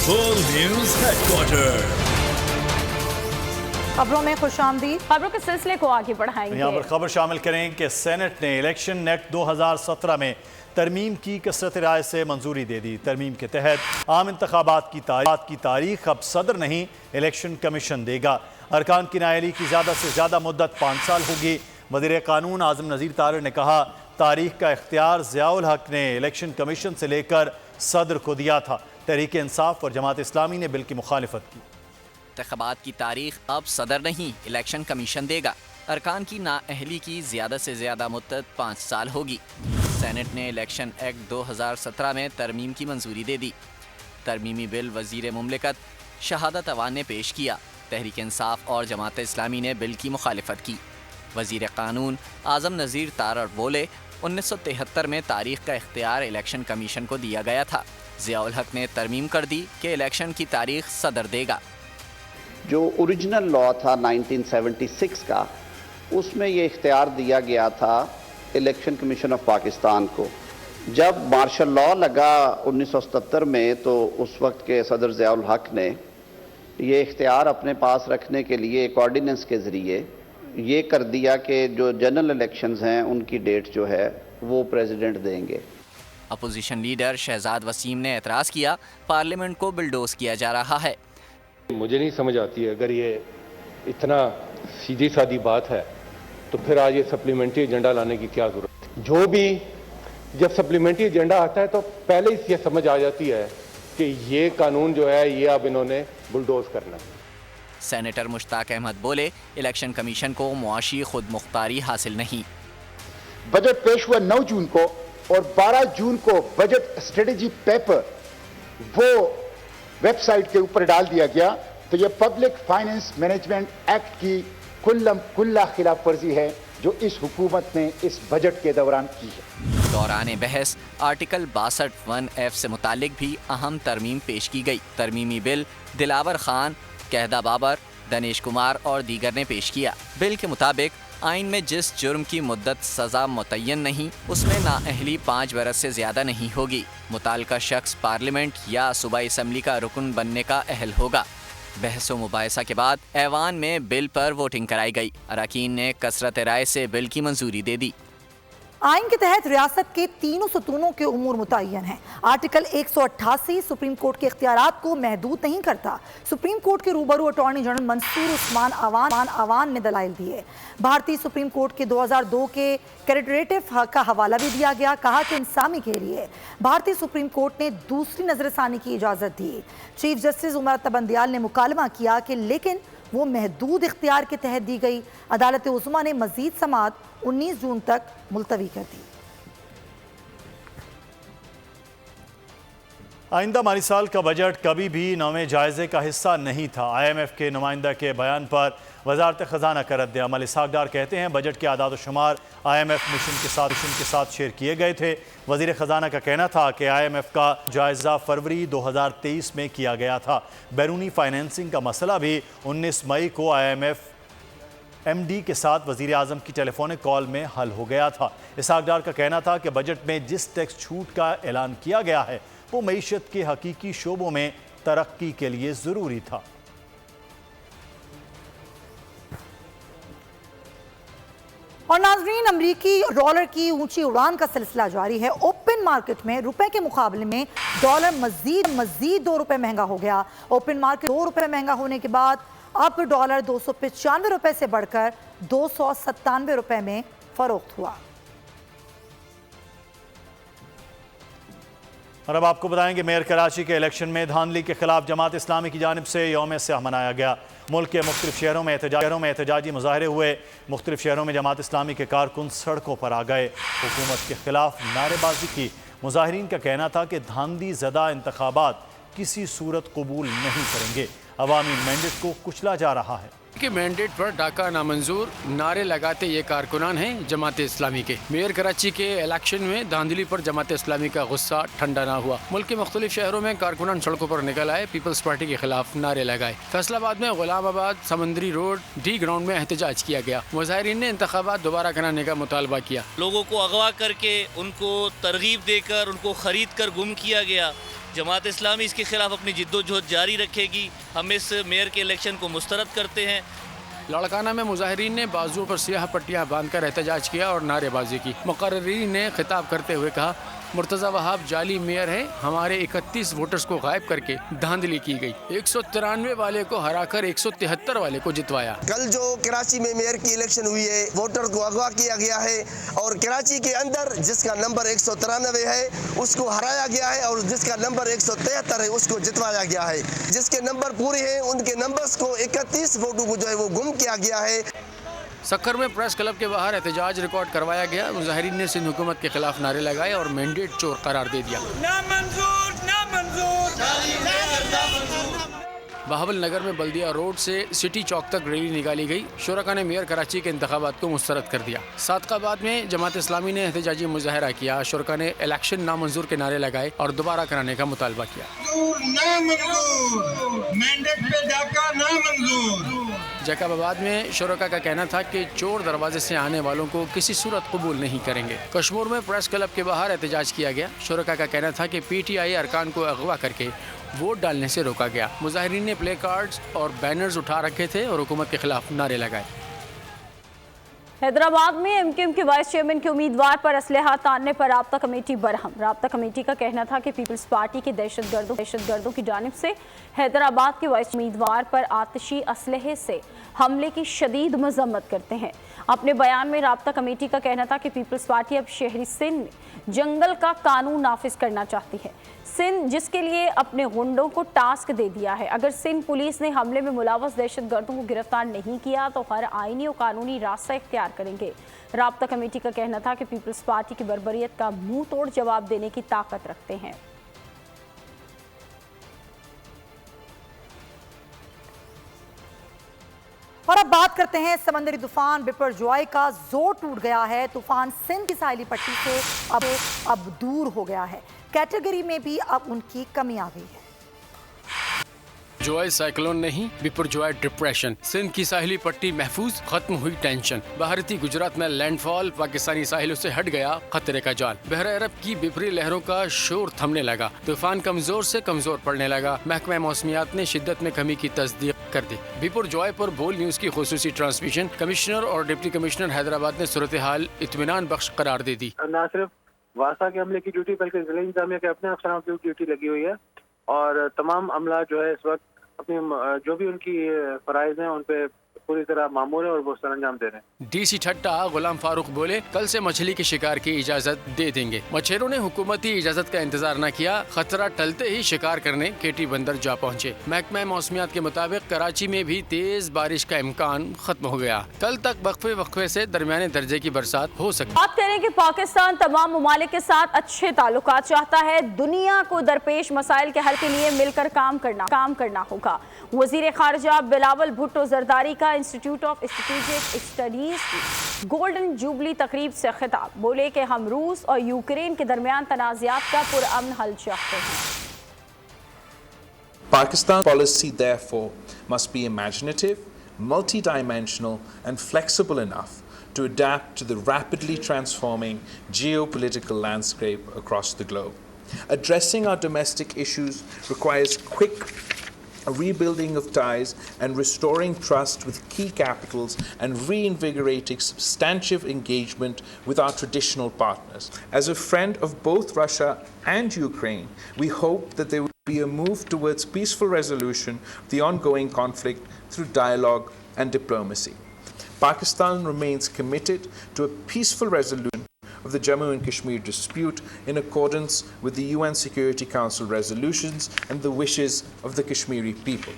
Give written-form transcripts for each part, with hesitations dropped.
Full News Headquarters। खबरों में खुशामदीद। खबरों के सिलसिले को आगे बढ़ाएंगे। यहाँ पर खबर शामिल करें कि सेनेट ने इलेक्शन एक्ट 2017 में तरमीम की कसरत राय से मंजूरी दे दी। तरमीम के तहत आम इंतखाबात की तारीख अब सदर नहीं इलेक्शन कमीशन देगा। अरकान की नायली की ज़्यादा से ज़्यादा मुद्दत 5 साल होगी। वज़ीर कानून आज़म नज़ीर तारड़ ने कहा, तारीख का इख्तियार ज़ियाउल हक ने इलेक्शन कमीशन से लेकर सदर को दिया था। तहरीक इंसाफ और जमात इस्लामी ने बिल की मुखालिफत की। इंतखाबात की तारीख अब सदर नहीं इलेक्शन कमीशन देगा। अरकान की नाअहली की ज़्यादा से ज़्यादा मुद्दत 5 साल होगी। सेनेट ने इलेक्शन एक्ट 2017 में तरमीम की मंजूरी दे दी। तरमीमी बिल वज़ीर मुमलिकत शहादत अवान ने पेश किया। तहरीक इंसाफ और जमात इस्लामी ने बिल की मुखालिफत की। वज़ीर कानून आज़म नज़ीर तारड़ बोले, 1973 में तारीख का इख्तियार इलेक्शन कमीशन को दिया गया था। ज़ियाउल हक ने तरमीम कर दी कि इलेक्शन की तारीख सदर देगा। जो ओरिजिनल लॉ था 1976 का, उसमें ये इख्तियार दिया गया था इलेक्शन कमीशन ऑफ पाकिस्तान को। जब मार्शल लॉ लगा 1977 में, तो उस वक्त के सदर ज़ियाउल हक ने ये इख्तियार अपने पास रखने के लिए एक ऑर्डिनेंस के ज़रिए ये कर दिया कि जो जनरल इलेक्शंस हैं उनकी डेट जो है वो प्रेसिडेंट देंगे। अपोजिशन लीडर शहजाद वसीम ने एतराज़ किया, पार्लियामेंट को बुलडोज किया जा रहा है। मुझे नहीं समझ आती है, अगर ये इतना सीधी सादी बात है तो फिर आज ये सप्लीमेंट्री एजेंडा लाने की क्या ज़रूरत है। जो भी जब सप्लीमेंट्री एजेंडा आता है तो पहले ही ये समझ आ जाती है कि ये कानून जो है ये अब इन्होंने बुलडोज करना है। सेनेटर मुश्ताक अहमद बोले, इलेक्शन कमीशन को मुआशी खुद मुख्तारी हासिल नहीं। बजट पेश हुआ 9 जून को और 12 जून को बजट स्ट्रेटेजी पेपर वो वेबसाइट के ऊपर डाल दिया गया। तो ये पब्लिक फाइनेंस मैनेजमेंट एक्ट की कुल्ला खिलाफ वर्जी है जो इस हुकूमत ने इस बजट के दौरान की है। दौरान बहस आर्टिकल 62(1)(f) से मुतालिक भी अहम तरमीम पेश की गई। तरमीमी बिल दिलावर खान, कहदा बाबर, दनेश कुमार और दीगर ने पेश किया। बिल के मुताबिक आइन में जिस जुर्म की मुद्दत सज़ा मुतय्यन नहीं, उसमें नाअहली 5 बरस से ज़्यादा नहीं होगी। मुताल्लिका शख्स पार्लियामेंट या सूबाई असम्बली का रुकन बनने का अहल होगा। बहस व मुबाहिसा के बाद ऐवान में बिल पर वोटिंग कराई गई। अरकान ने कसरत राय से बिल की मंजूरी दे दी। आइन के तहत रियासत के तीनों सतूनों के उमूर मुतय्यन हैं। आर्टिकल 188 सुप्रीम कोर्ट के इख्तियारात को महदूद नहीं करता। सुप्रीम कोर्ट के रूबरू अटॉर्नी जनरल मंसूर उस्मान अवान ने दलाइल दिए। भारतीय सुप्रीम कोर्ट के 2002 के कैरेटरेटिव का हवाला भी दिया गया। कहा कि इंसामी के लिए भारतीय सुप्रीम कोर्ट ने दूसरी नजरसानी की इजाज़त दी। चीफ जस्टिस उमर अता बंदियाल ने मुकालमा किया कि लेकिन वो महदूद इख्तियार के तहत दी गई। अदालत उज़्मा ने मजीद समाअत 19 जून तक मुलतवी कर दी। आइंदा माली साल का बजट कभी भी नौवें जायजे का हिस्सा नहीं था। IMF के नुमाइंदा के बयान पर वजारत खजाना का रद्द अमल। इसहाक डार कहते हैं, बजट के आदाद शुमार IMF मिशन के साथ शेयर किए गए थे। वजीर खजाना का कहना था कि IMF का जायजा फरवरी 2023 में किया गया था। बैरूनी फाइनेंसिंग का मसला भी 19 मई को IMF MD के साथ वजीर आज़म की टेलीफोनिक कॉल में हल हो गया था। इसहाक डार का कहना था कि बजट में जिस टैक्स छूट का ऐलान किया गया है वो मईशत के हकीकी शोबों में तरक्की के लिए ज़रूरी था। और नाजरीन, अमरीकी डॉलर की ऊंची उड़ान का सिलसिला जारी है। ओपन मार्केट में रुपए के मुकाबले में डॉलर मजीद 2 रुपए महंगा हो गया। ओपन मार्केट 2 रुपए महंगा होने के बाद अब डॉलर 295 रुपए से बढ़कर 297 रुपए में फरोख्त हुआ। और अब आपको बताएं कि मेयर कराची के इलेक्शन में धांधली के खिलाफ जमात इस्लामी की जानिब से यौम स्याह मनाया गया। मुल्क के मुख्तलिफ शहरों में एहतजाजी मुजाहरे हुए। मुख्तलिफ शहरों में जमात इस्लामी के कारकुन सड़कों पर आ गए, हुकूमत के खिलाफ नारेबाजी की। मुजाहिरीन का कहना था कि धांधली ज़दा इंतखाबात किसी सूरत कबूल नहीं करेंगे। अवामी मैंडेट को कुचला जा रहा है। के मैंडेट पर डाका नामंजूर नारे लगाते ये कारकुनान हैं जमात इस्लामी के। मेयर कराची के इलेक्शन में धांधली पर जमात इस्लामी का गुस्सा ठंडा ना हुआ। मुल्क के मुख्तलिफ शहरों में कारकुनान सड़कों पर निकल आए, पीपल्स पार्टी के खिलाफ नारे लगाए। फैसलाबाद में गुलामाबाद समंदरी रोड डी ग्राउंड में एहतजाज किया गया। मुजाहिरीन ने इंतखाबात दोबारा कराने का मुतालबा किया। लोगों को अगवा करके उनको तरगीब देकर उनको खरीद कर गुम किया गया। जमात इस्लामी इसके खिलाफ अपनी जिद्दोजहद जारी रखेगी। हम इस मेयर के इलेक्शन को मुस्तरद करते हैं। लाड़काना में मुजाहिरीन ने बाजुओं पर स्याह पट्टियां बांधकर एहतजाज किया और नारेबाजी की। मुकर्रीरीन ने खिताब करते हुए कहा, मुर्तज़ा वहाब जाली मेयर है, हमारे 31 वोटर्स को गायब करके धांधली की गई। 193 वाले को हराकर 173 वाले को जितवाया। कल जो कराची में मेयर की इलेक्शन हुई है, वोटर को अगवा किया गया है और कराची के अंदर जिसका नंबर 193 है उसको हराया गया है और जिसका नंबर 173 है उसको जितवाया गया है। जिसके नंबर पूरे हैं उनके नंबर्स को 31 वोटों को जो है वो गुम किया गया है। सक्खर में प्रेस क्लब के बाहर एहतजाज रिकॉर्ड करवाया गया। मुजाहिरीन ने सिंध हुकूमत के खिलाफ नारे लगाए और मैंडेट चोर करार दे दिया। बहावल नगर में बल्दिया रोड से सिटी चौक तक रैली निकाली गई। शुरका ने मेयर कराची के इंतखाबात को मुस्तरद कर दिया। सादकाबाद में जमात इस्लामी ने एहतजाजी मुजाहरा किया। शुरका ने इलेक्शन नामंजूर के नारे लगाए और दोबारा कराने का मुतालबा किया। जैकबाबाद में शुरका का कहना था कि चोर दरवाजे से आने वालों को किसी सूरत कबूल नहीं करेंगे। कश्मीर में प्रेस क्लब के बाहर एहतजाज किया गया। शुरका का कहना था कि PTI अरकान को अगवा करके वोट डालने से रोका गया। मुजाहिरीन ने प्ले कार्ड्स और बैनर्स उठा रखे थे और हुकूमत के खिलाफ नारे लगाए। हैदराबाद में MKM के वाइस चेयरमैन के उम्मीदवार पर असलहा तानने पर राब्ता कमेटी बरहम। राब्ता कमेटी का कहना था कि पीपल्स पार्टी के दहशतगर्दों की जानिब से हैदराबाद के वाइस उम्मीदवार पर आतिशी असलहे से हमले की शदीद मजम्मत करते हैं। अपने बयान में राब्ता कमेटी का कहना था कि पीपल्स पार्टी अब शहरी सिंध में जंगल का कानून नाफिज करना चाहती है। सिंध जिसके लिए अपने गुंडों को टास्क दे दिया है। अगर सिंध पुलिस ने हमले में मुलव्वस दहशतगर्दों को गिरफ्तार नहीं किया तो हर आईनी और कानूनी रास्ता इख्तियार करेंगे। राब्ता कमेटी का कहना था कि पीपल्स पार्टी की बर्बरियत का मुंह तोड़ जवाब देने की ताकत रखते हैं। और अब बात करते हैं समंदरी तूफान बिपरजॉय का। जोर टूट गया है। तूफान सिंध की साहिली पट्टी से अब दूर हो गया है। कैटेगरी में भी अब उनकी कमी आ गई है। जॉय साइक्लोन नहीं, बिपरजॉय डिप्रेशन। सिंध की साहिली पट्टी महफूज, खत्म हुई टेंशन। भारतीय गुजरात में लैंडफॉल, पाकिस्तानी साहिलों से हट गया खतरे का जाल। बहरे अरब की बिपरी लहरों का शोर थमने लगा। तूफान कमजोर से कमजोर पड़ने लगा। महकमा मौसमियात ने शिद्दत में कमी की तस्दीक कर दी। बिपरजॉय पर बोल न्यूज की खुसूसी ट्रांसमिशन। कमिश्नर और डिप्टी कमिश्नर हैदराबाद ने सूरत हाल इत्मीनान बख्श करार दे दी। न सिर्फ वासा के हमले की ड्यूटी बल्कि जिला इंतजामिया के अपने अफसरान की ड्यूटी लगी हुई है और तमाम अमला जो है इस वक्त अपनी जो भी उनकी फराइज हैं उन पे पूरी तरह मामूल है और वो सरंजाम दे रहे हैं। DC ठट्टा गुलाम फारूक बोले, कल से मछली के शिकार की इजाजत दे देंगे। मछेरों ने हुकूमती इजाजत का इंतजार न किया। खतरा टलते ही शिकार करने KT बंदर जा पहुंचे। महकमा मौसमियात के मुताबिक कराची में भी तेज बारिश का इम्कान खत्म हो गया। कल तक वक्फे से दरमियाने दर्जे की बरसात हो सकती। बात करें कि पाकिस्तान तमाम ममालिक के साथ अच्छे ताल्लुकात चाहता है। दुनिया को दरपेश मसाइल के हल के लिए मिलकर काम करना होगा। वजीर खारजा बिलावल भुट्टो जरदारी का इंस्टीट्यूट ऑफ स्ट्रेटेजिक स्टडीज की गोल्डन जुबली तकरीब से खिताब। बोले कि हम रूस और यूक्रेन के दरमियान तनाज़ात का पुरअमन हल चाहते हैं। Pakistan's policy therefore must be imaginative, multidimensional and flexible enough to adapt to the rapidly transforming geopolitical landscape across the globe. Addressing our domestic issues requires quick rebuilding of ties and restoring trust with key capitals and reinvigorating substantive engagement with our traditional partners. As a friend of both Russia and Ukraine, we hope that there will be a move towards peaceful resolution of the ongoing conflict through dialogue and diplomacy. Pakistan remains committed to a peaceful resolution of the Jammu and Kashmir dispute in accordance with the UN Security Council resolutions and the wishes of the Kashmiri people.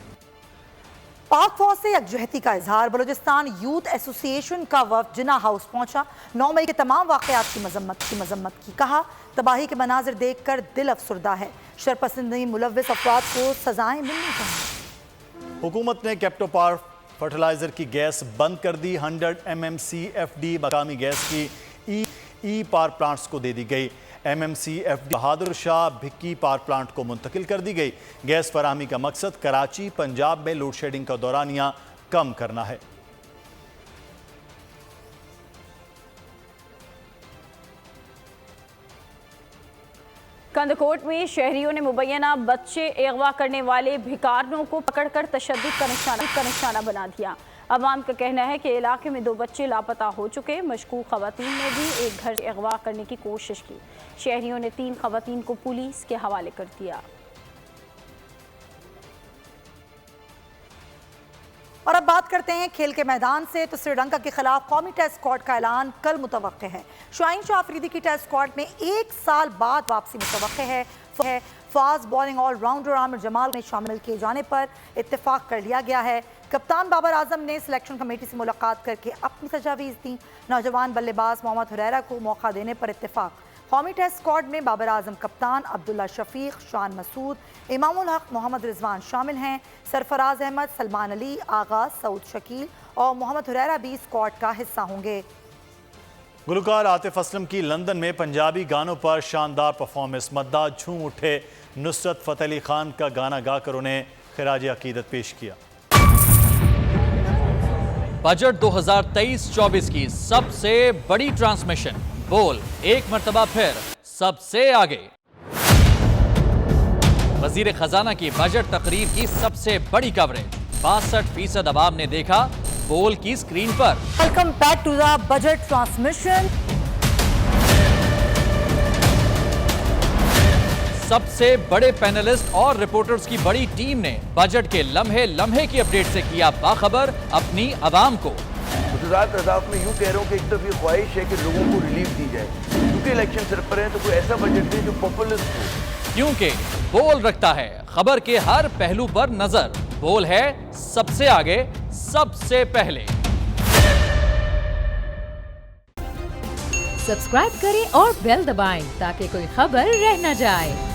पाक फौज से यकजहती का इजहार। Balochistan youth association का वफ्द जिन्ना house पहुंचा। 9 मई के तमाम वाक़यात की मजम्मत की। कहा, तबाही के मनाजिर देखकर दिल अफसरदा है। शरपसंदी मुलव्विस अफराद को सजाएं मिलनी चाहिए। हुकूमत ने कैप्टोपार फर्टिलाइजर की गैस बंद कर दी। 100 MMCFD मकामी गैस की ई पावर प्लांट्स को दे दी गई। MMCFD बहादुर शाह भिक्की पावर प्लांट को मुंतकिल कर दी गई। गैस फराहमी का मकसद कराची पंजाब में लोड शेडिंग का दौरानिया कम करना है। कंदकोट में शहरियों ने मुबैना बच्चे अगवा करने वाले भिखारियों को पकड़कर तशद्दुद का निशाना बना दिया। अवाम का कहना है कि इलाके में 2 बच्चे लापता हो चुके। मशकूक खवातीन ने भी एक घर से अगवा करने की कोशिश की। शहरियों ने 3 खवातीन को पुलिस के हवाले कर दिया। और अब बात करते हैं खेल के मैदान से। तो श्रीलंका के खिलाफ कौमी टेस्ट स्क्वाड का ऐलान कल मुतवक्के है। शाहीन शाह अफरीदी की टेस्ट स्क्वाड में 1 साल बाद वापसी मुतवक्के है। Fast bowling allrounder Aamir Jamal में शामिल किए जाने पर इत्तेफाक कर लिया गया है। कप्तान बाबर आजम ने सिलेक्शन कमेटी से मुलाकात करके अपनी तजावीज़ दी। नौजवान बल्लेबाज मोहम्मद हुरैरा को मौका देने पर इत्तेफाक। कौमी टेस्ट स्क्वाड में बाबर आजम कप्तान, अब्दुल्ला शफीक, शान मसूद, इमामुल हक, मोहम्मद रिजवान शामिल हैं। सरफराज अहमद, सलमान अली, आगाज, सऊद शकील और मोहम्मद हुरैरा भी स्क्वाड का हिस्सा होंगे। गुलकार आतिफ असलम की लंदन में पंजाबी गानों पर शानदार परफॉर्मेंस। मद्दाह झूम उठे। नुसरत फ़तेह अली खान का गाना गाकर उन्हें खिराज अकीदत पेश किया। बजट 2023-24 की सबसे बड़ी ट्रांसमिशन। बोल एक मर्तबा फिर सबसे आगे। वजीर खजाना की बजट तकरीर की सबसे बड़ी कवरेज। 62% अवाम ने देखा बोल की स्क्रीन पर। Welcome back to the budget transmission. सबसे बड़े पैनलिस्ट और रिपोर्टर्स की बड़ी टीम ने बजट के लम्हे लम्हे की अपडेट से किया बाखबर अपनी अवाम को। गुजरात अदाफ में यूँ कह रहा हूँ कि एक तो ये ख्वाहिश है कि लोगों को रिलीफ दी जाए, क्योंकि इलेक्शन सर पर है, तो कोई ऐसा बजट दे जो पॉपुलिस्ट हो। क्योंकि बोल रखता है खबर के हर पहलू पर नजर। बोल है सबसे आगे, सबसे पहले। सब्सक्राइब करें और बेल दबाएं ताकि कोई खबर रह न जाए।